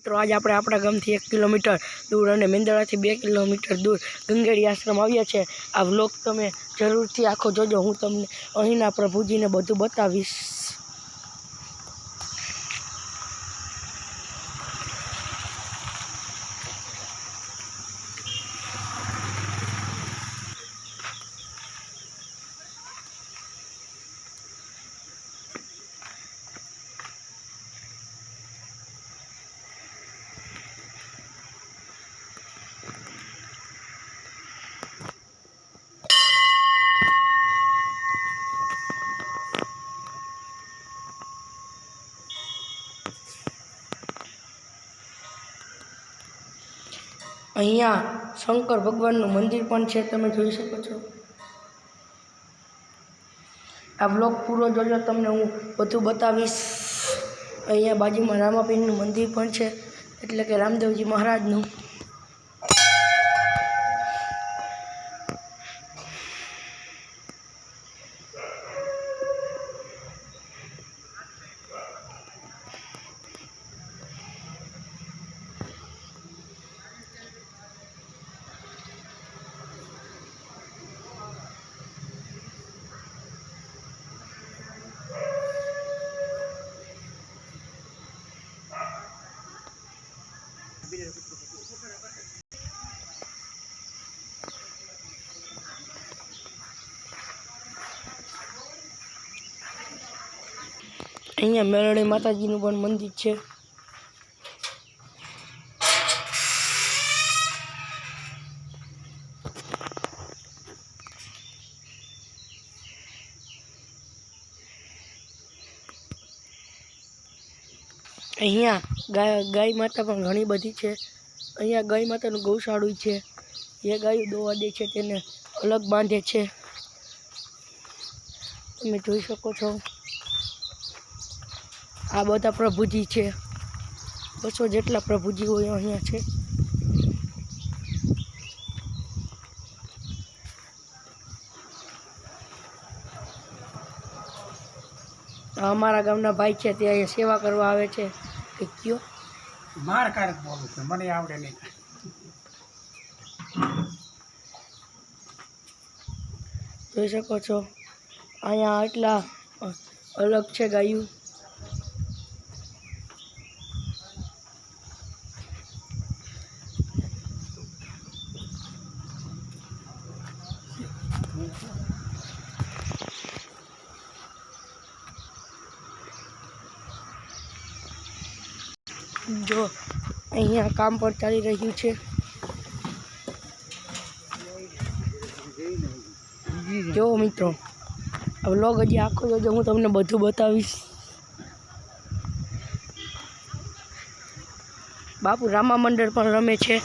મિત્રો आज આપણે આપણા ગામથી 1 કિલોમીટર દૂર અને મેંદરડાથી 2 કિલોમીટર દૂર ગંગેડી આશ્રમ આવ્યા છે। આ વ્લોગ તમે જરૂરથી આખો જોજો। હું તમને અહીંના પ્રભુજીને બધું બતાવીશ। અહીંયા શંकर ભગવાનનું મંદિર પણ છે, તમે જોઈ શકો છો। આ બ્લોગ પૂરો જોજો, તમને હું બધું બતાવીશ। અહીંયા બાજુમાં રામાપીરનું મંદિર પણ છે, એટલે કે રામદેવજી મહારાજનું। અહીંયા મેલડી માતાજીનું પણ મંદિર છે। અહીંયા ગાય માતા પણ ઘણી બધી છે। અહીંયા ગાય માતાનું ગૌશાળું છે। જે ગાયો દોવા દે છે તેને અલગ બાંધે છે, તમે જોઈ શકો છો। આ બધા પ્રભુજી છે, 200 જેટલા પ્રભુજીઓ અહીંયા છે। અમારા ગામના ભાઈ છે તે અહીંયા સેવા કરવા આવે છે। કે કયો માર કારક બોલું છે, મને આવડે નહીં। જોઈ શકો છો અહીંયા આટલા અલગ છે ગાયું। જો અહીંયા કામ પણ ચાલી રહ્યું છે। જો મિત્રો આ વ્લોગ હજી આખો જોજો, હું તમને બધું બતાવીશ। બાપુ રામા મંડળ પણ રમે છે।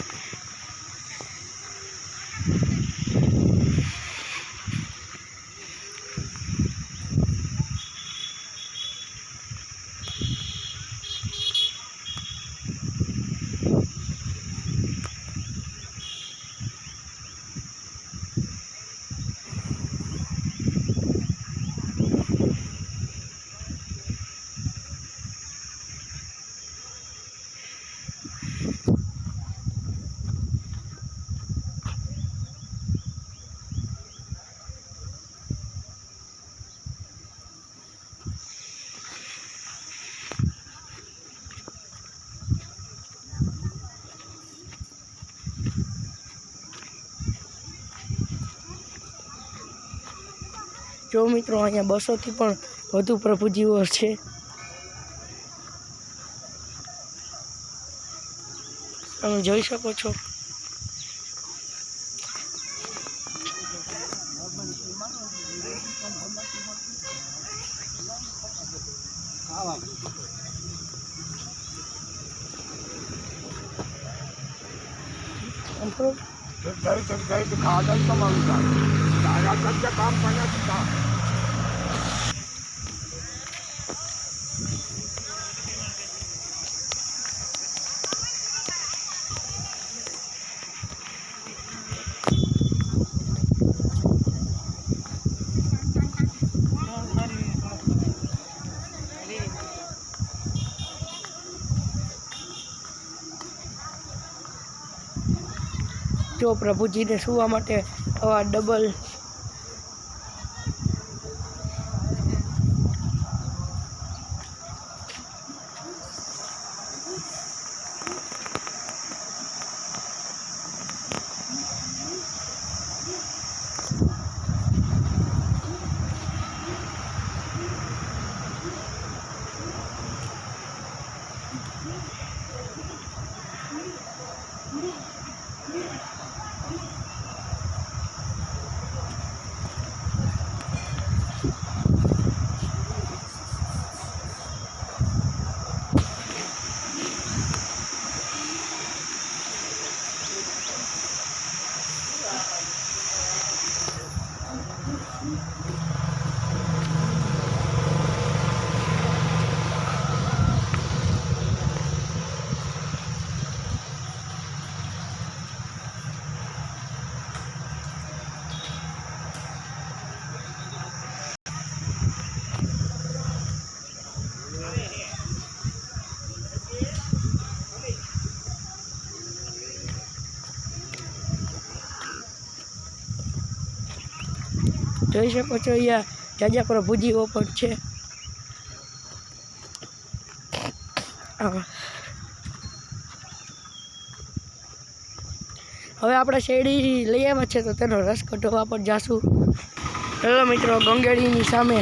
જો મિત્રો અહીંયા 200 થી પણ વધુ પ્રભુજીઓ છે। તમે જોઈ શકો છો। काम करना જો પ્રભુજીને સુવા માટે આવા ડબલ જોઈ શકો છો અહીંયા જાજા પ્રભુજીઓ પણ છે. હવે આપણે શેરડી લઈ આવ્યા છે તો તેનો રસ કઢાવવા પણ જાશું. હેલો મિત્રો, ગંગેડીની સામે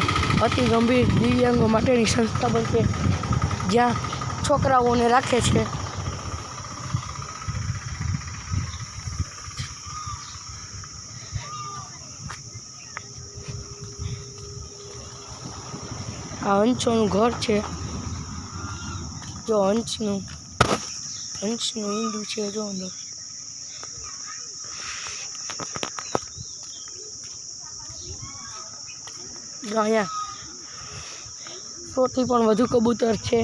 અતિ ગંભીર દિવ્યાંગો માટેની સંસ્થા પણ છે જ્યાં છોકરાઓને રાખે છે. આ હંસોનું ઘર છે. જો હંસનું ઈંડું છે. જો અંદર અહીંયા 100 થી પણ વધુ કબૂતર છે.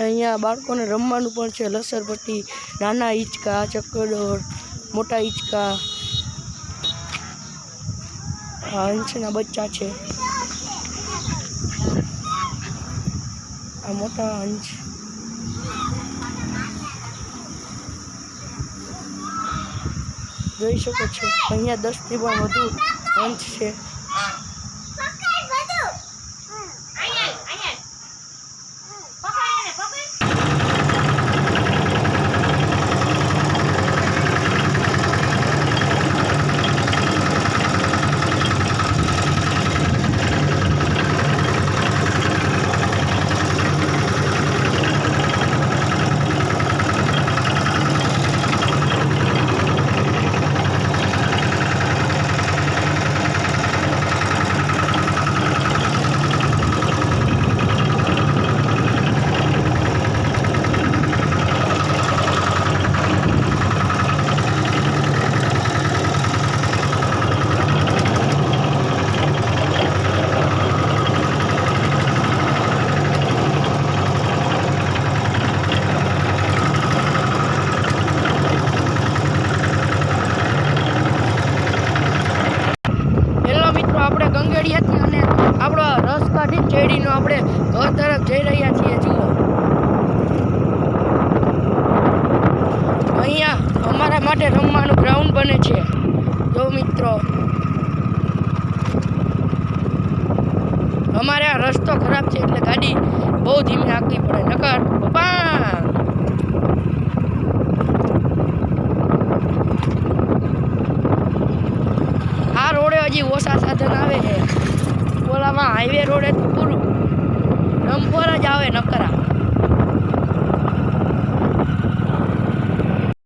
અહીંયા બાળકોને રમવાનું પણ છે. લસરપટ્ટી, નાના હિંચકા, ચક્કરદોડ, મોટા હિંચકા. આ હંસના બચ્ચા છે. આ મોટા હંસ. જોઈ શકો છો અહીંયા 10 થી પણ વધુ હંસ છે. આપણે ગંગેડીયાથી અને આપણો રસ કાઢી ચેડીનો આપણે ઘર તરફ જઈ રહ્યા છીએ. જુઓ અહીંયા અમારા માટે રમવાનું ગ્રાઉન્ડ બને છે. જો મિત્રો, અમારે આ રસ્તો ખરાબ છે એટલે ગાડી બહુ ધીમે હાંકવી પડે. નકર પપ્પા આ રોડે હજી ઓછા સાધન આવે છે. ઓલામાં હાઈવે રોડે તો પૂરું ડમ્પર જ આવે નકરા.